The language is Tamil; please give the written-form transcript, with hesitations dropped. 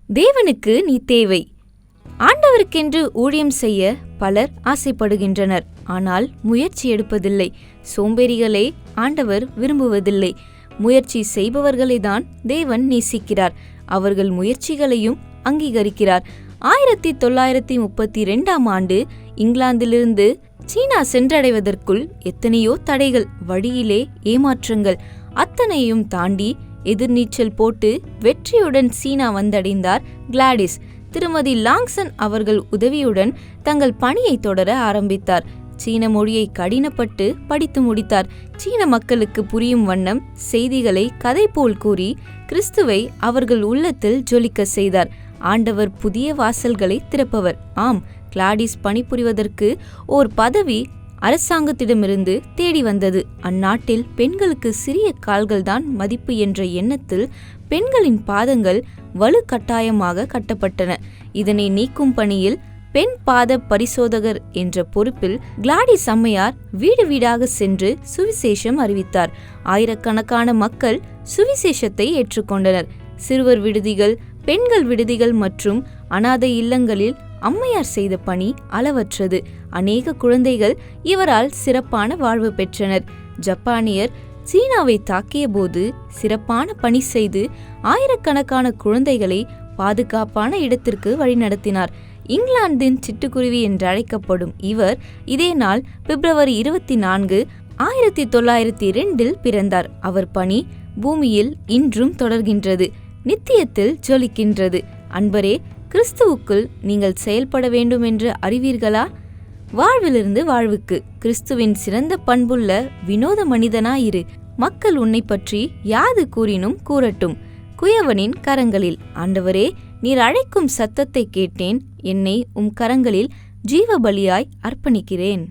தேவனுக்கு நீ தேவை. ஆண்டவருக்கென்று ஊழியம் செய்ய பலர் ஆசைப்படுகின்றனர். ஆனால் முயற்சி எடுப்பதில்லை. சோம்பேறிகளை ஆண்டவர் விரும்புவதில்லை. முயற்சி செய்பவர்களை தான் தேவன் நேசிக்கிறார். அவர்கள் முயற்சிகளையும் அங்கீகரிக்கிறார். 1932 ஆண்டு இங்கிலாந்திலிருந்து சீனா சென்றடைவதற்குள் எத்தனையோ தடைகள், வழியிலே ஏமாற்றங்கள், அத்தனையும் தாண்டி எதிர்நீச்சல் போட்டு வெற்றியுடன் சீனா வந்தடைந்தார் கிளாடிஸ். திருமதி லாங்சன் அவர்கள் உதவியுடன் தங்கள் பணியை தொடர ஆரம்பித்தார். சீன மொழியை கடினப்பட்டு படித்து முடித்தார். சீன மக்களுக்கு புரியும் வண்ணம் செய்திகளை கதை போல் கூறி கிறிஸ்துவை அவர்கள் உள்ளத்தில் ஜொலிக்க செய்தார். ஆண்டவர் புதிய வாசல்களை திறப்பவர். ஆம், கிளாடிஸ் பணிபுரிவதற்கு ஓர் பதவி அரசாங்கத்திடமிருந்து தேடி வந்தது. அந்நாட்டில் பெண்களுக்கு சிறிய கால்கள்தான் மதிப்பு என்ற எண்ணத்தில் பெண்களின் பாதங்கள் வலுக்கட்டாயமாக கட்டப்பட்டன. இதனை நீக்கும் பணியில் பெண் பாத பரிசோதகர் என்ற பொறுப்பில் கிளாடிஸ் அம்மையார் வீடு வீடாக சென்று சுவிசேஷம் அறிவித்தார். ஆயிரக்கணக்கான மக்கள் சுவிசேஷத்தை ஏற்றுக்கொண்டனர். சிறுவர் விடுதிகள், பெண்கள் விடுதிகள் மற்றும் அனாதை இல்லங்களில் அம்மையார் செய்த பணி அளவற்றது. அநேக குழந்தைகள் இவரால் சிறப்பான வாழ்வு பெற்றனர். ஜப்பானியர் சீனாவை தாக்கிய போது சிறப்பான பணி செய்து ஆயிரக்கணக்கான குழந்தைகளை பாதுகாப்பான இடத்திற்கு வழிநடத்தினார். இங்கிலாந்தின் சிட்டுக்குருவி என்றழைக்கப்படும் இவர் இதே நாள் பிப்ரவரி 24, 1902 பிறந்தார். அவர் பணி பூமியில் இன்றும் தொடர்கின்றது, நித்தியத்தில் ஜொலிக்கின்றது. அன்பரே, கிறிஸ்துவுக்குள் நீங்கள் செயல்பட வேண்டும் என்று அறிவீர்களா? வாழ்விலிருந்து வாழ்வுக்கு கிறிஸ்துவின் சிறந்த பண்புள்ள வினோத மனிதனாயிரு. மக்கள் உன்னை பற்றி யாது கூறினும் கூறட்டும். குயவனின் கரங்களில். ஆண்டவரே, நீர் அழைக்கும் சத்தத்தை கேட்டேன். என்னை உம் கரங்களில் ஜீவ பலியாய் அர்ப்பணிக்கிறேன்.